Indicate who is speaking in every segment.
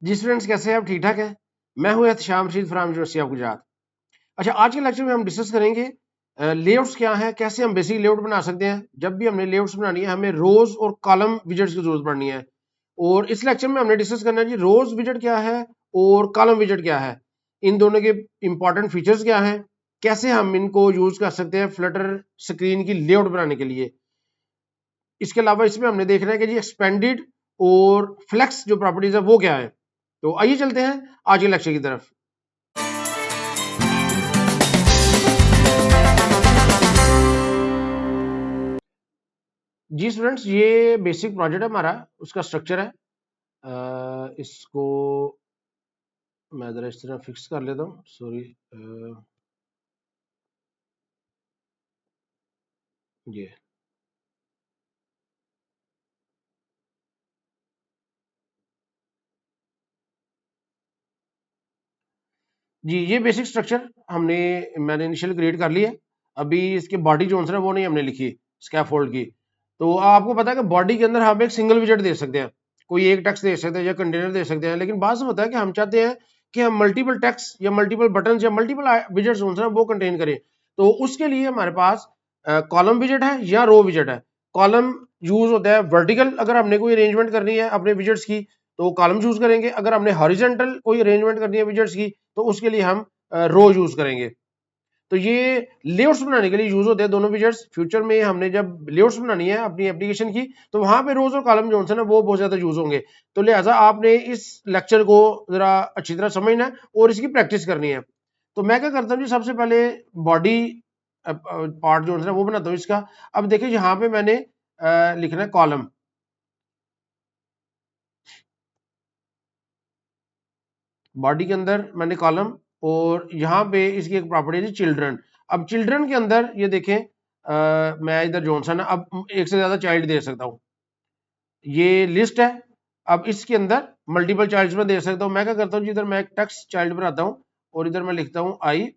Speaker 1: जी students, कैसे हैं आप? ठीक ठाक हैं? मैं हूं Ehtesham Rashid from university of Gujarat. अच्छा, आज के लेक्चर में हम डिस्कस करेंगे लेआउट्स क्या है, कैसे हम बेसिक लेआउट बना सकते हैं। जब भी हमने लेआउट्स बनानी है हमें रोज और कॉलम विजेट्स की जरूरत पड़नी है। और इस लेक्चर में हमने डिस्कस करना है जी रोज विजेट क्या है और कॉलम विजेट क्या है, इन दोनों के इंपॉर्टेंट फीचर्स क्या हैं, कैसे हम इनको यूज कर सकते हैं फ्लटर स्क्रीन की लेआउट बनाने के लिए। इसके अलावा इसमें हमने देखना है कि जी एक्सपेंडेड और फ्लेक्स जो प्रॉपर्टीज है वो क्या है। तो आइए चलते हैं आज के लेक्चर की तरफ। जी स्टूडेंट्स, ये बेसिक प्रोजेक्ट है हमारा, उसका स्ट्रक्चर है। इसको मैं जरा इस तरह फिक्स कर लेता हूँ, सॉरी। ये जी, ये बेसिक स्ट्रक्चर मैंने इनिशियल क्रिएट कर लिया है। अभी इसके बॉडी जो आंसर है वो नहीं हमने लिखी स्कैफोल्ड की। तो आपको पता है कि बॉडी के अंदर हम एक सिंगल विजेट दे सकते हैं, कोई एक टेक्स्ट दे सकते हैं या कंटेनर दे सकते हैं। लेकिन बात से होता है कि हम चाहते हैं कि हम मल्टीपल टेक्स्ट या मल्टीपल बटन या मल्टीपल विजेट्स जो है वो कंटेन करें। तो उसके लिए हमारे पास कॉलम विजेट है या रो विजेट है। कॉलम यूज होता है वर्टिकल, अगर हमने कोई अरेंजमेंट करनी है अपने विजेट्स की तो कॉलम यूज करेंगे। अगर हमने हॉरिजॉन्टल कोई अरेंजमेंट करनी है विजेट्स की तो उसके लिए हम रो यूज करेंगे। तो ये लेआउट्स बनाने के लिए यूज होते हैं दोनों विजेट्स। फ्यूचर में हमने जब लेआउट्स बनानी है अपनी एप्लीकेशन की तो वहां पे रोज और कॉलम जो है ना वो बहुत ज्यादा यूज होंगे। तो लिहाजा आपने इस लेक्चर को जरा अच्छी तरह समझना है और इसकी प्रैक्टिस करनी है। तो मैं क्या करता हूँ जी, सबसे पहले बॉडी पार्ट जो है वो बनाता हूँ इसका। अब देखिए यहाँ पे मैंने लिखना है कॉलम। बॉडी के अंदर मैंने कॉलम और यहाँ पे इसकी एक प्रॉपर्टी है चिल्ड्रन। अब चिल्ड्रन के अंदर ये देखें, मैं इधर जॉनसन है, अब एक से ज्यादा चाइल्ड दे सकता हूँ, ये लिस्ट है। अब इसके अंदर मल्टीपल चाइल्ड में दे सकता हूँ। मैं क्या करता हूँ जी, इधर मैं एक टेक्स्ट चाइल्ड बनाता हूँ और इधर मैं लिखता हूँ आई।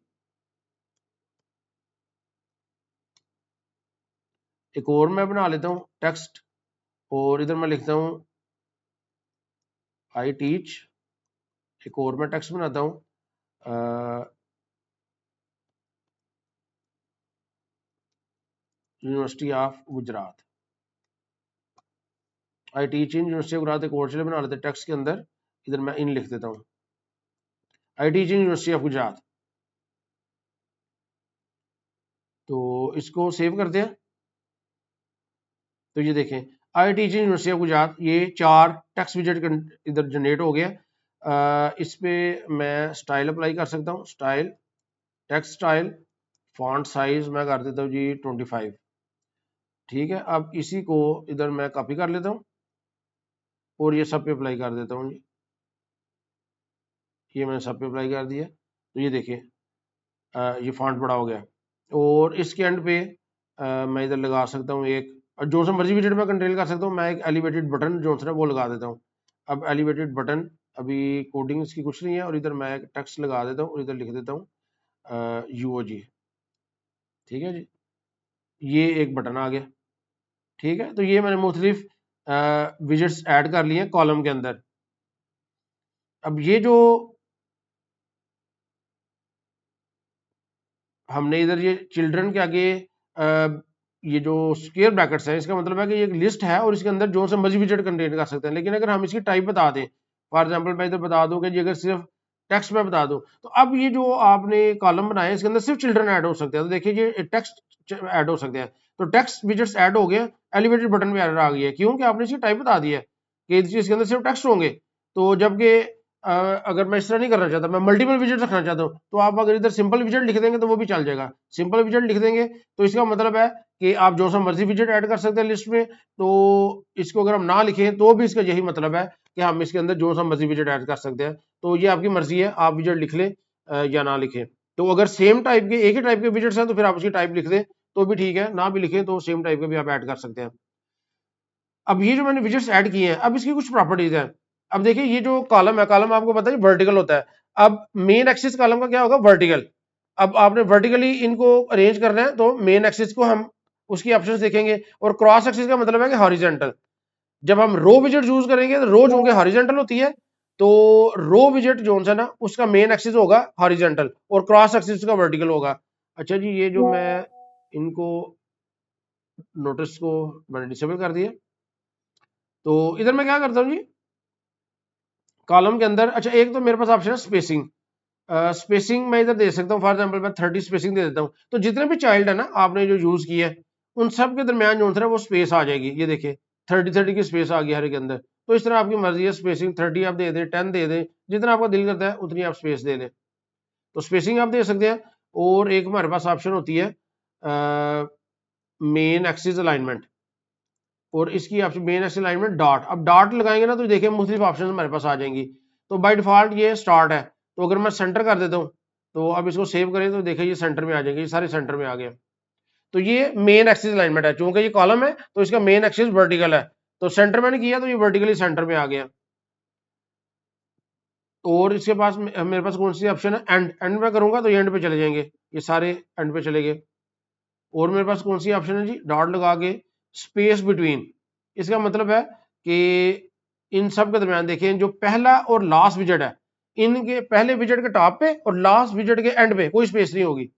Speaker 1: एक और मैं बना लेता हूँ टेक्स्ट और इधर मैं लिखता हूँ आई टीच। एक और मैं टेक्स्ट बनाता हूँ university of Gujarat. I teach in university of Gujarat एक और चले बना लेते टेक्स्ट के अंदर। इधर मैं इन लिख देता हूँ, I teach in university of Gujarat. तो इसको सेव करते हैं। तो ये देखें I teach in university of Gujarat, ये 4 टेक्स्ट विजेट इधर जनरेट हो गया। इस पे मैं स्टाइल अप्लाई कर सकता हूँ, style text style, font size मैं कर देता हूँ जी 25। ठीक है, अब इसी को इधर मैं कॉपी कर लेता हूँ और ये सब पे अप्लाई कर देता हूँ जी। ये मैंने सब पे अप्लाई कर दिया। तो ये देखिए ये फॉन्ट बड़ा हो गया। और इसके एंड पे मैं इधर लगा सकता हूँ एक, जो सा मर्जी विजेट में कंट्रोल कर सकता हूँ। मैं एक एलिवेटेड बटन जो है वो लगा देता हूँ। अब एलिवेटेड बटन, अभी कोडिंग इसकी कुछ नहीं है, और इधर मैं एक टेक्स्ट लगा देता हूँ और इधर लिख देता हूँ यूओजी। ठीक है जी, ये एक बटन आ गया। ठीक है, तो ये मैंने मुख्तलिफ विजेट्स ऐड कर लिए कॉलम के अंदर। अब ये जो हमने इधर ये चिल्ड्रन के आगे ये जो स्क्वायर ब्रैकेट्स है, इसका मतलब है कि ये एक लिस्ट है और इसके अंदर जो से मर्जी विजेट कंटेन कर सकते हैं। लेकिन अगर हम इसकी टाइप बता दें, फॉर एग्जांपल मैं इधर बता दूं कि जी अगर सिर्फ टेक्स्ट में बता दूं, तो अब ये जो आपने कॉलम बनाए इसके अंदर सिर्फ चिल्ड्रन ऐड हो सकते हैं। तो देखिए ये टेक्स्ट ऐड हो सकते हैं। तो टेक्स्ट विजेट्स ऐड हो गए, एलिवेटेड बटन भी एरर आ गई है, क्योंकि आपने इसकी टाइप बता दी है कि इसके अंदर सिर्फ टेक्स्ट होंगे। तो जबकि अगर मैं इस तरह नहीं करना चाहता, मैं मल्टीपल विजेट रखना चाहता हूँ, तो आप अगर इधर सिंपल विजेट लिख देंगे तो वो भी चल जाएगा। सिंपल विजेट लिख देंगे तो इसका मतलब है कि आप जो सा मर्जी विजेट ऐड कर सकते हैं लिस्ट में। तो इसको अगर हम ना लिखें तो भी इसका यही मतलब है कि हम इसके अंदर जो सा मर्जी विजेट ऐड कर सकते हैं। तो ये आपकी मर्जी है, आप विजेट लिख लें या ना लिखें। तो अगर सेम टाइप के एक ही टाइप के विजेट्स हैं तो फिर आप उसकी टाइप लिख दें तो भी ठीक है, ना भी लिखें तो सेम टाइप के भी आप ऐड कर सकते हैं। अब ये जो मैंने विजेट्स ऐड किए हैं, अब इसकी कुछ प्रॉपर्टीज हैं। अब देखिए ये जो कॉलम है, कॉलम आपको पता है वर्टिकल होता है। अब मेन एक्सिस कॉलम का क्या होगा, वर्टिकल। अब आपने वर्टिकली इनको अरेंज करना है तो मेन एक्सिस को हम उसकी ऑप्शंस देखेंगे, और क्रॉस एक्सिस का मतलब है कि हॉरिजॉन्टल। जब हम रो विजेट यूज करेंगे तो रो जो हॉरिजॉन्टल होती है, तो रो विजेट जो है ना उसका मेन एक्सिस होगा हॉरिजेंटल और क्रॉस एक्सिस उसका वर्टिकल होगा। अच्छा जी, ये जो मैं इनको नोटिस को मैंने डिसेबल कर दिया। तो इधर मैं क्या करता हूँ जी, कॉलम के अंदर, अच्छा एक तो मेरे पास ऑप्शन है स्पेसिंग। स्पेसिंग मैं इधर दे सकता हूँ, फॉर एग्जांपल मैं 30 स्पेसिंग दे देता हूँ। तो जितने भी चाइल्ड है ना आपने जो यूज किया है उन सब के दरमियान जो है वो स्पेस आ जाएगी। ये देखिए 30 की स्पेस आ गई हर के अंदर। तो इस तरह आपकी मर्जी है, स्पेसिंग 30 आप दे दें, 10 दे दें, जितना आपका दिल करता है उतनी आप स्पेस दे दें। तो स्पेसिंग आप दे सकते हैं। और एक हमारे पास ऑप्शन होती है मेन एक्सिस अलाइनमेंट, और इसकी option main axis alignment dot. अब डॉट लगाएंगे ना तो देखिए मुख्तलिफ ऑप्शन हमारे पास आ जाएंगी। तो बाय डिफॉल्ट ये स्टार्ट है, तो अगर मैं सेंटर कर देता हूँ तो अब इसको सेव करें तो देखिए ये सेंटर में आ जाएंगे, ये सारे सेंटर में आ गए। तो ये मेन एक्सिस अलाइनमेंट है, चूंकि ये कॉलम है तो इसका मेन एक्सिस वर्टिकल है, तो सेंटर मैंने किया तो ये वर्टिकली सेंटर में आ गया। और इसके पास मेरे पास कौन सी ऑप्शन है, एंड। एंड में करूंगा तो ये एंड पे चले जाएंगे, ये सारे एंड पे चले गए। और मेरे पास कौन सी ऑप्शन है जी, डॉट लगा के स्पेस बिटवीन। इसका मतलब है कि इन सब के दरमियान देखिए जो पहला और लास्ट विजेट है, इनके पहले विजेट के टॉप पे और लास्ट विजेट के एंड पे कोई स्पेस नहीं होगी,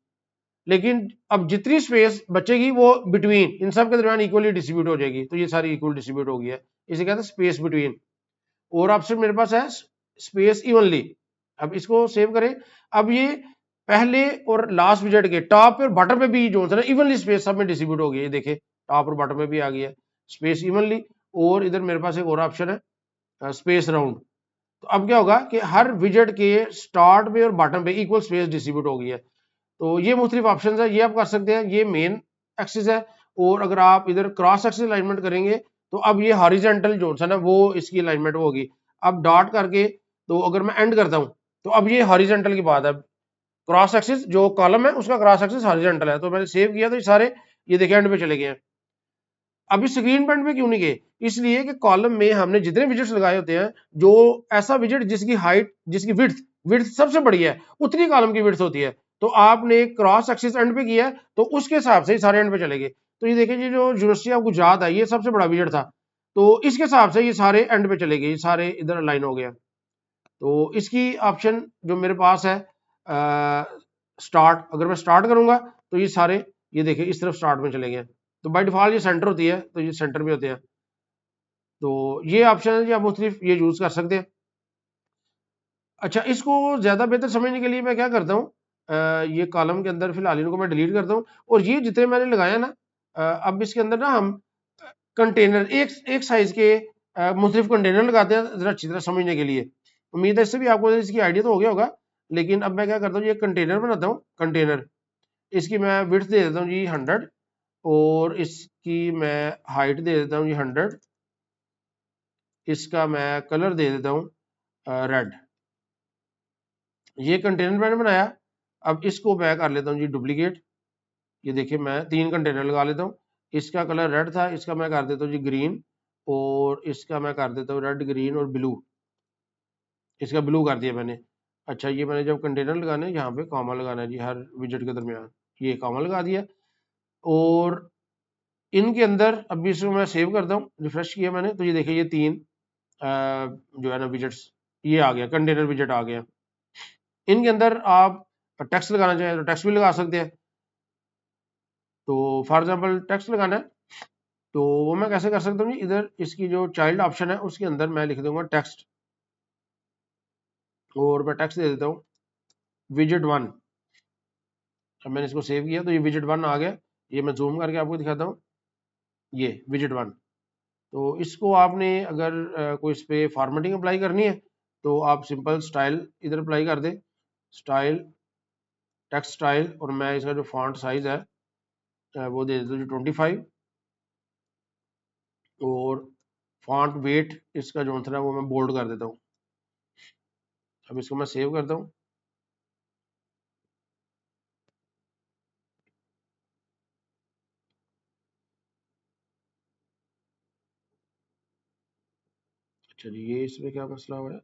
Speaker 1: लेकिन अब जितनी स्पेस बचेगी वो बिटवीन इन सब के दरमियान इक्वली डिस्ट्रीब्यूट हो जाएगी। तो ये सारी इक्वल डिस्ट्रीब्यूट हो गई है, इसे कहते हैं स्पेस बिटवीन। और ऑप्शन मेरे पास है स्पेस इवनली। अब इसको सेव करें। अब ये पहले और लास्ट विजेट के टॉप और बॉटम पे भी जो है ना इवनली स्पेस सब में डिस्ट्रीब्यूट हो गई है, देखिए टॉप और बॉटम में भी आ गई है स्पेस इवनली। और इधर मेरे पास एक और ऑप्शन है स्पेस राउंड। तो अब क्या होगा कि हर विजेट के स्टार्ट पे और बॉटम पे इक्वल स्पेस डिस्ट्रीब्यूट हो गई है। तो ये मुख्तलिफ ऑप्शन है, ये आप कर सकते हैं, ये मेन एक्सिस है। और अगर आप इधर क्रॉस एक्सिस अलाइनमेंट करेंगे तो अब ये हॉरिजेंटल जो है ना वो इसकी अलाइनमेंट होगी। अब डॉट करके तो अगर मैं एंड करता हूं तो अब ये हॉरिजेंटल की बात है, क्रॉस एक्सिस जो कॉलम है उसका क्रॉस एक्सिस हॉरिजेंटल है। तो मैंने सेव किया तो ये सारे ये देखिए एंड पे चले गए हैं। अभी स्क्रीन पॉइंट पे क्यों नहीं गए, इसलिए कि कॉलम में हमने जितने विजेट्स लगाए होते हैं, जो ऐसा विजेट जिसकी हाइट जिसकी विड्थ विड्थ सबसे बड़ी है उतनी कॉलम की विड्थ होती है। तो आपने क्रॉस एक्सिस एंड पे किया है तो उसके हिसाब से ही सारे एंड पे चले गए। तो ये देखिए ये जो यूनिवर्सिटी ऑफ गुजरात है ये सबसे बड़ा विजेट था, तो इसके हिसाब से ये सारे एंड पे चले गए, ये सारे इधर लाइन हो गया। तो इसकी ऑप्शन जो मेरे पास है स्टार्ट, अगर मैं स्टार्ट करूंगा तो ये सारे ये देखिए इस तरफ स्टार्ट में चले गए। तो बाय डिफॉल्ट ये सेंटर होती है तो ये सेंटर में होते हैं। तो ये ऑप्शन है जी, आप मुख्तलिफ ये यूज कर सकते हैं। अच्छा, इसको ज्यादा बेहतर समझने के लिए मैं क्या करता हूँ, ये कॉलम के अंदर फिलहाल इनको मैं डिलीट करता हूँ, और ये जितने मैंने लगाया ना अब इसके अंदर ना हम कंटेनर एक एक साइज के मुख्तलिफ कंटेनर लगाते हैं जरा अच्छी तरह समझने के लिए। उम्मीद है इससे भी आपको इसकी आइडिया तो हो गया होगा। लेकिन अब मैं क्या करता हूँ, ये कंटेनर बनाता हूँ, कंटेनर इसकी मैं विड्थ दे देता हूँ जी 100, और इसकी मैं हाइट दे देता हूँ जी 100, इसका मैं कलर दे देता हूँ रेड। ये कंटेनर मैंने बनाया। अब इसको मैं कर लेता हूँ जी डुप्लीकेट। ये देखिए मैं 3 कंटेनर लगा लेता हूँ। इसका कलर रेड था, इसका मैं कर देता हूँ जी ग्रीन, और इसका मैं कर देता हूँ रेड ग्रीन और ब्लू, इसका ब्लू कर दिया मैंने। अच्छा, ये मैंने जब कंटेनर लगाने यहाँ पे कॉमा लगाना है जी हर विजेट के दरमियान, ये कॉमा लगा दिया। और इनके अंदर अब इसको मैं सेव करता हूँ, रिफ्रेश किया मैंने तो ये देखिए ये 3 जो है ना विजेट्स ये आ गया, कंटेनर विजेट आ गया। इनके अंदर आप टेक्स्ट लगाना चाहें तो टेक्स्ट भी लगा सकते हैं। तो फॉर एग्जांपल टेक्स्ट लगाना है तो वो मैं कैसे कर सकता हूँ जी, इधर इसकी जो चाइल्ड ऑप्शन है उसके अंदर मैं लिख दूंगा टेक्स्ट, और मैं टेक्स्ट दे देता हूँ विजेट 1। अब मैंने इसको सेव किया तो ये विजेट 1 आ गया। ये मैं जूम करके आपको दिखाता हूँ, ये विजेट 1। तो इसको आपने अगर कोई इस पे फॉर्मेटिंग अप्लाई करनी है तो आप सिंपल स्टाइल इधर अप्लाई कर दे, स्टाइल टेक्स्ट स्टाइल, और मैं इसका जो फॉन्ट साइज है वो दे देता हूँ 25, और फॉन्ट वेट इसका जो है वो मैं बोल्ड कर देता हूँ। अब इसको मैं सेव करता हूँ। अच्छा जी, ये इसमें क्या मसला हुआ है,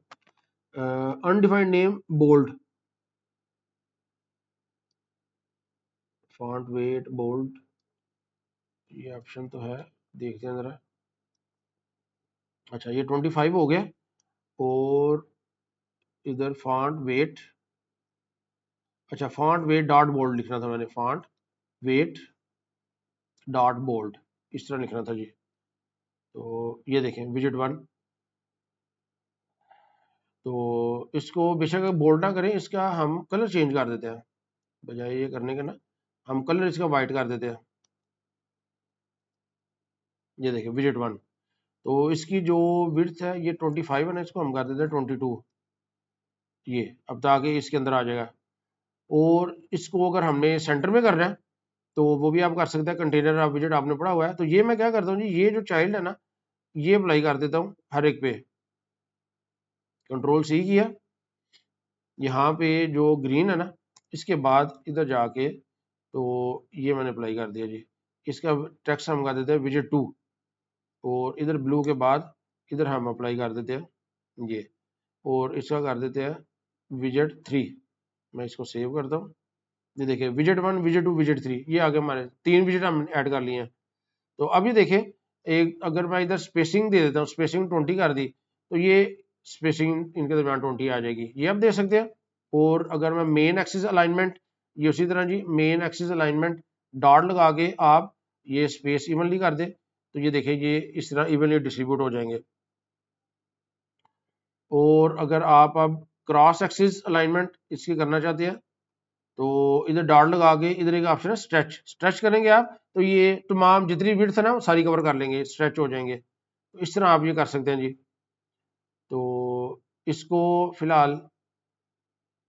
Speaker 1: undefined name bold, font weight bold, ये ऑप्शन तो है, देखते हैं जरा। अच्छा, ये 25 हो गया। और इधर फॉन्ट वेट, अच्छा फॉन्ट वेट डॉट बोल्ड लिखना था मैंने, फॉन्ट वेट डॉट बोल्ड इस तरह लिखना था जी। तो ये देखें विजिट 1, तो इसको बेशक बोल्ड ना करें, इसका हम कलर चेंज कर देते हैं, बजाय ये करने के ना हम कलर इसका वाइट कर देते हैं। ये देखिए विजिट 1, तो इसकी जो विड्थ है ये 25 है ना, इसको हम कर देते हैं 22, ये अब ताकि इसके अंदर आ जाएगा। और इसको अगर हमने सेंटर में करना है तो वो भी आप कर सकते हैं, कंटेनर ऑफ विजिट आपने पढ़ा हुआ है। तो ये मैं क्या करता हूँ जी, ये जो चाइल्ड है ना ये अप्लाई कर देता हूँ हर एक पे, कंट्रोल सी किया, यहाँ पे जो ग्रीन है ना इसके बाद इधर जाके तो ये मैंने अप्लाई कर दिया जी। इसका टेक्स्ट हम कर देते हैं विजिट 2, और इधर ब्लू के बाद इधर हम अप्लाई कर देते हैं ये, और इसका कर देते हैं विजिट 3। मैं इसको सेव करता हूँ, ये देखिए विजिट 1 विजिट 2 विजिट 3, ये आगे हमारे 3 विजिट हम ऐड कर लिए हैं। तो अभी देखिए एक अगर मैं इधर स्पेसिंग दे देता हूँ, स्पेसिंग 20 कर दी, तो ये स्पेसिंग इनके दरमियान 20 आ जाएगी, ये आप दे सकते हैं। और अगर मैं मेन एक्सिस अलाइनमेंट, ये उसी तरह जी मेन एक्सिस अलाइनमेंट डॉट लगा के आप ये स्पेस इवनली कर दे, तो ये देखिए ये इस तरह इवनली डिस्ट्रीब्यूट हो जाएंगे। और अगर आप अब क्रॉस एक्सिस अलाइनमेंट इसकी करना चाहते हैं तो इधर डॉट लगा के इधर एक ऑप्शन है स्ट्रेच, स्ट्रेच करेंगे आप तो ये तमाम जितनी विड्थ है ना वो सारी कवर कर लेंगे, स्ट्रेच हो जाएंगे। तो इस तरह आप ये कर सकते हैं जी। तो इसको फिलहाल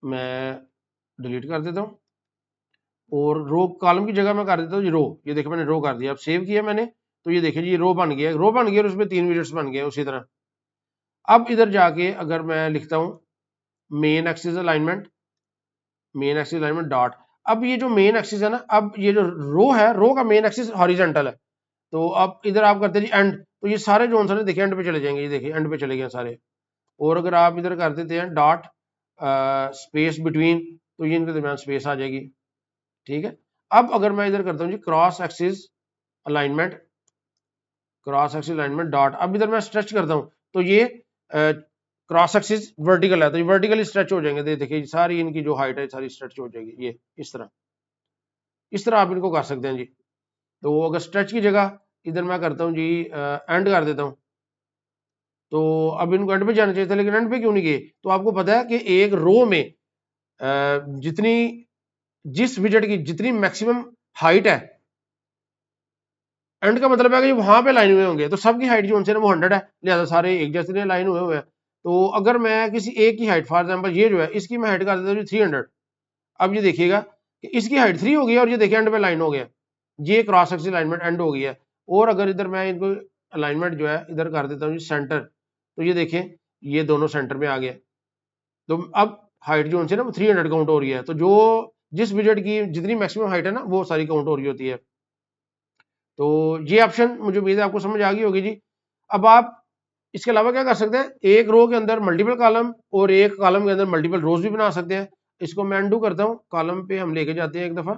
Speaker 1: मैं डिलीट कर देता हूँ, और रो कॉलम की जगह मैं कर देता हूँ जी रो, ये देखिए मैंने रो कर दिया, अब सेव किया मैंने, तो ये देखिए जी ये रो बन गया, रो बन गया और उसमें 3 विजिट्स बन गए उसी तरह। अब इधर जाके अगर मैं लिखता हूँ main axis alignment, main axis alignment dot, अब ये जो मेन एक्सिस है ना, अब ये जो रो है, रो का मेन एक्सिस हॉरिजॉन्टल है, तो अब इधर आप करते हैं जी एंड, तो ये सारे जोन सारे देखिए एंड पे चले जाएंगे, ये देखिए एंड पे चले गए सारे। और अगर आप इधर कर देते हैं डॉट स्पेस बिटवीन, तो ये इनके दरमियान स्पेस आ जाएगी, ठीक है। अब अगर मैं इधर करता हूँ जी cross axis alignment, cross axis alignment dot, अब इधर मैं स्ट्रेच करता हूँ तो ये क्रॉस एक्सिस वर्टिकल है, तो ये वर्टिकली स्ट्रेच हो जाएंगे, देखिए सारी इनकी जो हाइट है सारी स्ट्रेच हो जाएगी, ये इस तरह, इस तरह आप इनको कर सकते हैं जी। तो अगर स्ट्रेच की जगह इधर मैं करता हूँ जी एंड कर देता हूँ, तो अब इनको एंड पे जाना चाहिए था लेकिन एंड पे क्यों नहीं गए, तो आपको पता है कि एक रो में जितनी जिस विजेट की जितनी मैक्सिमम हाइट है, एंड का मतलब है कि वहां पे लाइन हुए होंगे, तो सबकी हाइट जो उनसे ना वो 100 है, लिहाजा सारे एक जैसे लाइन हुए हैं। तो अगर मैं किसी एक की हाइट फॉर एग्जाम्पल ये जो है इसकी मैं हाइट कर देता हूँ 300, अब ये देखिएगा कि इसकी हाइट 3 हो गई और ये देखिए एंड पे लाइन हो गया, ये क्रॉस सेक्शन अलाइनमेंट एंड हो गई है। और अगर इधर मैं इनको अलाइनमेंट जो है इधर कर देता हूँ सेंटर, तो ये देखें ये दोनों सेंटर में आ गया, तो अब हाइट जो उनसे ना वो 300 काउंट हो रही है, तो जो जिस विजेट की जितनी मैक्सिमम हाइट है ना वो सारी काउंट हो रही होती है। तो ये ऑप्शन मुझे उम्मीद है आपको समझ आ गई होगी जी। अब आप इसके अलावा क्या कर सकते हैं, एक रो के अंदर मल्टीपल कॉलम और एक कॉलम के अंदर मल्टीपल रोज भी बना सकते हैं। इसको मैं अनडू करता हूँ, कॉलम पे हम लेके जाते हैं एक दफा,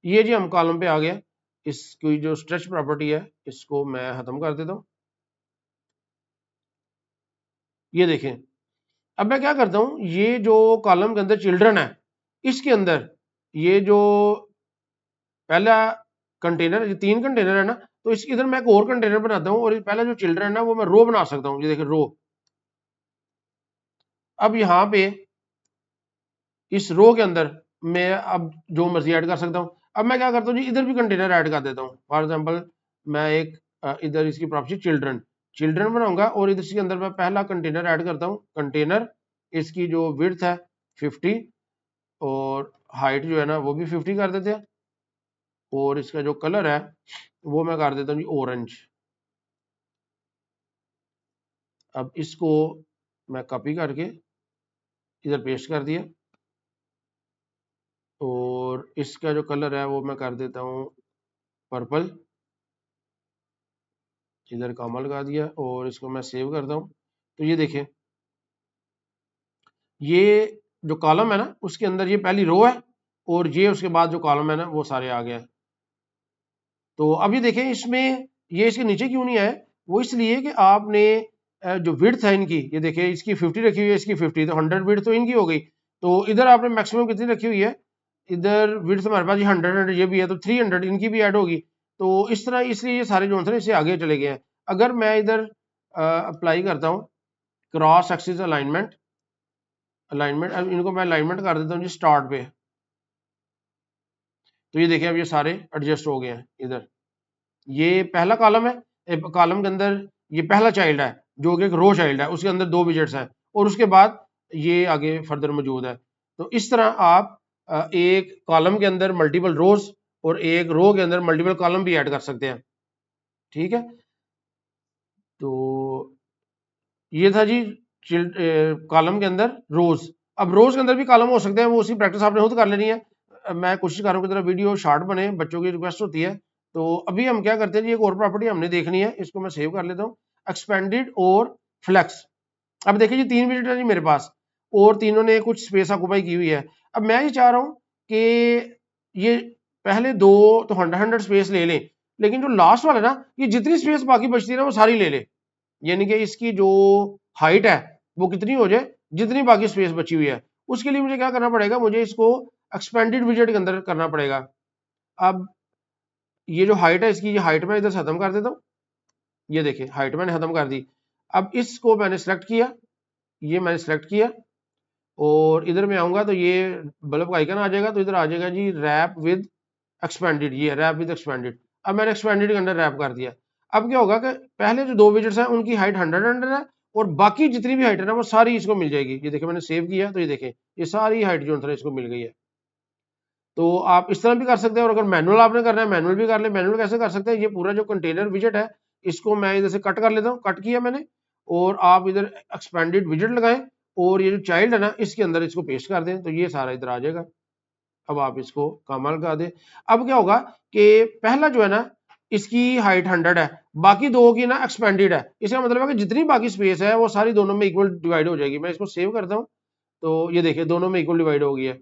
Speaker 1: ये जी हम कॉलम पे आ गया, इसकी जो स्ट्रेच प्रॉपर्टी है इसको मैं खत्म कर देता हूँ। ये देखें अब मैं क्या करता हूँ, ये जो कॉलम के अंदर चिल्ड्रन है इसके अंदर ये जो पहला कंटेनर, ये 3 कंटेनर है ना, तो इसके इधर मैं एक और कंटेनर बनाता हूँ और पहला जो चिल्ड्रन है ना वो मैं रो बना सकता हूँ, ये देखिए रो। अब यहाँ पे इस रो के अंदर मैं अब जो मर्जी ऐड कर सकता हूँ। अब मैं क्या करता हूँ जी इधर भी कंटेनर ऐड कर देता हूँ, फॉर एग्जांपल मैं एक इधर इसकी प्रॉपर्टी चिल्ड्रन, चिल्ड्रन बनाऊंगा और इधर इसके अंदर मैं पहला कंटेनर ऐड करता हूँ, कंटेनर इसकी जो विड्थ है 50 और हाइट जो है ना वो भी 50 कर देते हैं, और इसका जो कलर है वो मैं कर देता हूँ जी ऑरेंज। अब इसको मैं कॉपी करके इधर पेस्ट कर दिया, और इसका जो कलर है वो मैं कर देता हूँ पर्पल, इधर कॉमा लगा दिया और इसको मैं सेव करता हूँ। तो ये देखें ये जो कॉलम है ना उसके अंदर ये पहली रो है और ये उसके बाद जो कॉलम है ना वो सारे आ गया। तो अब ये देखें इसमें ये इसके नीचे क्यों नहीं आए? वो इसलिए कि आपने जो विड्थ है इनकी, ये देखिए इसकी 50 रखी हुई है, इसकी 50, तो 100 विड्थ तो इनकी हो गई। तो इधर आपने मैक्सिमम कितनी रखी हुई है? इधर विड्थ हमारे पास ये 100 ये भी है, तो 300 इनकी भी ऐड होगी। तो इस तरह इसलिए ये सारे जो है इससे आगे चले गए हैं। अगर मैं इधर अप्लाई करता हूँ क्रॉस एक्सिस अलाइनमेंट, अब इनको मैं अलाइनमेंट कर देता हूँ जी स्टार्ट पे, तो ये देखिए अब ये सारे एडजस्ट हो गए हैं। इधर ये पहला कॉलम है, कॉलम के अंदर ये पहला चाइल्ड है जो कि एक रो चाइल्ड है, उसके अंदर 2 विजेट्स हैं और उसके बाद ये आगे फर्दर मौजूद है। तो इस तरह आप एक कॉलम के अंदर मल्टीपल रोज और एक रो के अंदर मल्टीपल कॉलम भी ऐड कर सकते हैं। ठीक है, तो ये था जी कॉलम के अंदर रोज। अब रोज के अंदर भी कॉलम हो सकते हैं, वो उसी प्रैक्टिस आपने खुद कर लेनी है। मैं कोशिश कर रहा हूँ कि तरह वीडियो शॉर्ट बने, बच्चों की रिक्वेस्ट होती है। तो अभी हम क्या करते हैं जी, एक और प्रॉपर्टी हमने देखनी है, इसको मैं सेव कर लेता हूँ, एक्सपेंडेड और फ्लेक्स। अब देखिए जी 3 विजिट है जी मेरे पास और तीनों ने कुछ स्पेस ऑक्यूपाई की हुई है। अब मैं ये चाह रहा हूँ कि ये पहले दो तो 100 स्पेस ले लें, लेकिन जो लास्ट वाला ना, ये जितनी स्पेस बाकी बचती है ना वो सारी ले ले, यानी कि इसकी जो हाइट है वो कितनी हो जाए जितनी बाकी स्पेस बची हुई है। उसके लिए मुझे क्या करना पड़ेगा, मुझे इसको एक्सपेंडेड विजेट के अंदर करना पड़ेगा। अब ये जो हाइट है इसकी, ये हाइट मैं इधर से खत्म कर देता हूँ, ये देखिए हाइट मैंने खत्म कर दी। अब इसको मैंने सेलेक्ट किया, ये मैंने सेलेक्ट किया और इधर मैं आऊंगा तो ये बल्ब का आइकन आ जाएगा, तो इधर आ जाएगा जी रैप विद एक्सपेंडेड, ये रैप विद एक्सपेंडेड। अब मैंने एक्सपेंडेड के अंदर रैप कर दिया। अब क्या होगा कि पहले जो 2 विजिट्स हैं उनकी हाइट 100 है और बाकी जितनी भी हाइट है ना वो सारी इसको मिल जाएगी। ये देखिए मैंने सेव किया तो ये देखें ये सारी हाइट जो है इसको मिल गई है। तो आप इस तरह भी कर सकते हैं, और अगर मैनुअल आपने करना है मैनुअल भी कर ले। मैनुअल कैसे कर सकते हैं, ये पूरा जो कंटेनर विजिट है इसको मैं इधर से कट कर लेता हूँ, कट किया मैंने, और आप इधर एक्सपेंडेड विजिट लगाएं और ये जो चाइल्ड है ना इसके अंदर इसको पेस्ट कर दें, तो ये सारा इधर आ जाएगा। अब आप इसको कमाल कर दें। अब क्या होगा कि पहला जो है ना इसकी हाइट 100 है, बाकी दो की ना एक्सपेंडेड है, इसका मतलब है कि जितनी बाकी स्पेस है वो सारी दोनों में इक्वल डिवाइड हो जाएगी। मैं इसको सेव करता हूँ तो ये देखिए दोनों में इक्वल डिवाइड हो गई है।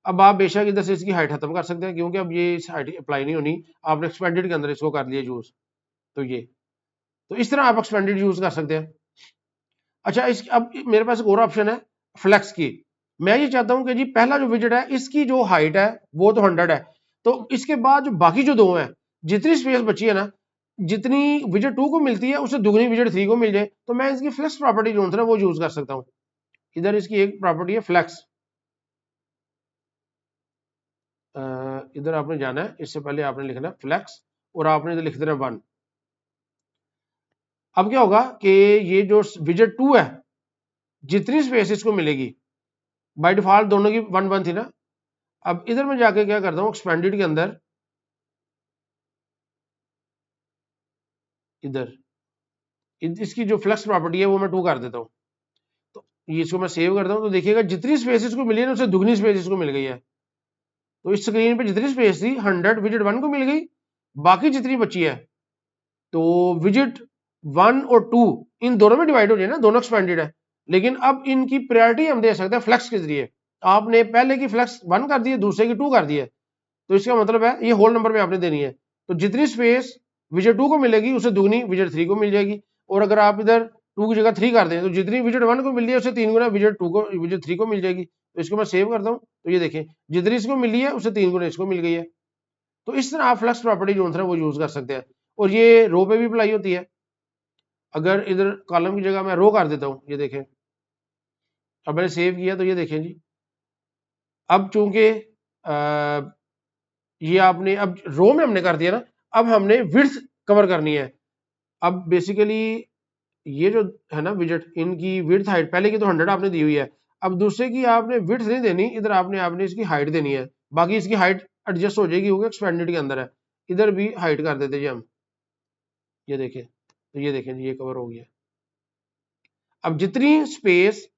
Speaker 1: अब आप बेशक इधर से इसकी हाइट खत्म कर सकते हैं क्योंकि अब ये इस हाइट अप्लाई नहीं होनी, आपने एक्सपेंडेड के अंदर इसको कर लिया यूज। तो ये, तो इस तरह आप एक्सपेंडेड यूज कर सकते हैं। अच्छा, इस अब मेरे पास एक और ऑप्शन है फ्लेक्स की। मैं ये चाहता हूं कि जी पहला जो विजिट है इसकी जो हाइट है वो तो 100 है, तो इसके बाद जो बाकी जो दो हैं जितनी स्पेस बची है ना, जितनी विजिट 2 को मिलती है उससे दुगनी विजिट 3 को मिल जाए, तो मैं इसकी फ्लेक्स प्रॉपर्टी जो है ना वो यूज कर सकता हूँ। इधर इसकी एक प्रॉपर्टी है फ्लेक्स, इधर आपने जाना है, इससे पहले आपने लिखना है फ्लेक्स और आपने इधर लिख देना 1। अब क्या होगा कि ये जो विजिट 2 है जितनी स्पेस इसको मिलेगी, बाय डिफॉल्ट दोनों की 1 1 थी ना, अब इधर मैं जाके क्या करता हूँ एक्सपेंडेड के अंदर, इधर इसकी जो फ्लेक्स प्रॉपर्टी है वो मैं 2 कर देता हूँ। तो ये इसको मैं सेव करता हूँ तो देखिएगा जितनी स्पेस इसको मिली है ना उससे दुगनी स्पेस इसको मिल गई है। तो इस स्क्रीन पे जितनी स्पेस थी 100 विजिट 1 को मिल गई, बाकी जितनी बची है तो विजिट 1 और 2 इन दोनों में डिवाइड हो जाए ना, दोनों एक्सपेंडेड है, लेकिन अब इनकी प्रायोरिटी हम दे सकते हैं फ्लेक्स के जरिए। आपने पहले की फ्लेक्स 1 कर दी है, दूसरे की 2 कर दी है, तो इसका मतलब है ये होल नंबर में आपने देनी है, तो जितनी स्पेस विजिट 2 को मिलेगी उससे दुगनी विजिट 3 को मिल जाएगी। और अगर आप इधर 2 की जगह 3 कर दें तो जितनी विजिट 1 को मिल रही है उससे 3 गुना विजिट 2 को विजिट 3 को मिल जाएगी। तो इसको मैं सेव करता हूँ तो ये देखें जितनी इसको मिली है उससे 3 गुना इसको मिल गई है। तो इस तरह आप फ्लेक्स प्रॉपर्टी जो है वो यूज कर सकते हैं, और ये रो पे भी अप्लाई होती है। अगर इधर कॉलम की जगह मैं रो कर देता हूँ, ये देखें अब मैंने सेव किया तो ये देखें जी, अब चूंकि ये आपने अब रो में हमने कर दिया ना, अब हमने विड्थ कवर करनी है। अब बेसिकली ये जो है ना विजिट, इनकी विड्थ हाइट पहले की तो 100 आपने दी हुई है, अब दूसरे की आपने विड्थ नहीं देनी, इधर आपने आपने इसकी हाइट देनी है, बाकी इसकी हाइट एडजस्ट हो जाएगी क्योंकि एक्सपेंडेड के अंदर है। इधर भी हाइट कर देते जी हम, ये देखें तो ये देखें ये कवर हो गया। अब जितनी स्पेस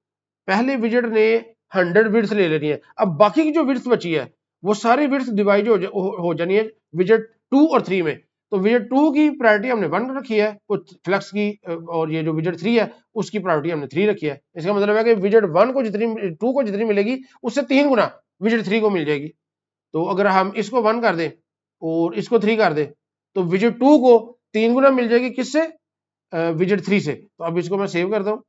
Speaker 1: पहले विजिट ने 100 विड्थ ले लेनी है, अब बाकी की जो विड्थ बची है वो सारी विड्थ डिवाइड हो जानी है विजिट 2 और 3 में। तो विजिट 2 की प्रायोरिटी हमने 1 रखी है कुछ फ्लेक्स की, और ये जो विजिट 3 है उसकी प्रायोरिटी हमने 3 रखी है। इसका मतलब है कि विजिट 1 को जितनी 2 को जितनी मिलेगी उससे 3 गुना विजिट 3 को मिल जाएगी। तो अगर हम इसको 1 कर दें और इसको 3 कर दें तो विजिट 2 को 3 गुना मिल जाएगी किससे, विजिट 3 से। तो अब इसको मैं सेव करता हूँ।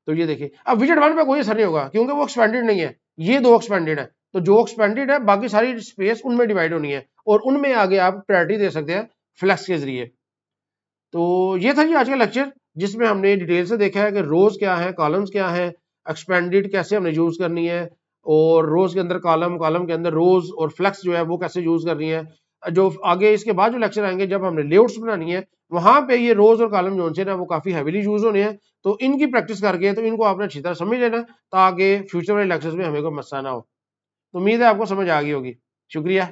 Speaker 1: तो ये देखिए अब विजिट 1 पे कोई असर नहीं होगा क्योंकि वो एक्सपेंडेड नहीं है, ये 2 एक्सपेंडेड है। तो जो एक्सपेंडेड है बाकी सारी स्पेस उनमें डिवाइड होनी है और उनमें आगे आप प्रायोरिटी दे सकते हैं फ्लेक्स के जरिए। तो ये था जी आज का लेक्चर, जिसमें हमने डिटेल से देखा है कि रोज क्या है, कॉलम्स क्या है, एक्सपेंडेड कैसे हमने यूज करनी है, और रोज के अंदर कॉलम, कॉलम के अंदर रोज, और फ्लेक्स जो है वो कैसे यूज करनी है। जो आगे इसके बाद जो लेक्चर आएंगे जब हमने लेआउट्स बनानी है, वहां पे ये रोज और कॉलम जो है ना वो काफी हैवीली यूज होने हैं। तो इनकी प्रैक्टिस करके तो इनको आपने अच्छी तरह समझ लेना ताकि फ्यूचर वाले लेक्चर्स में हमें कोई मसला ना हो। तो उम्मीद है आपको समझ आ गई होगी। शुक्रिया।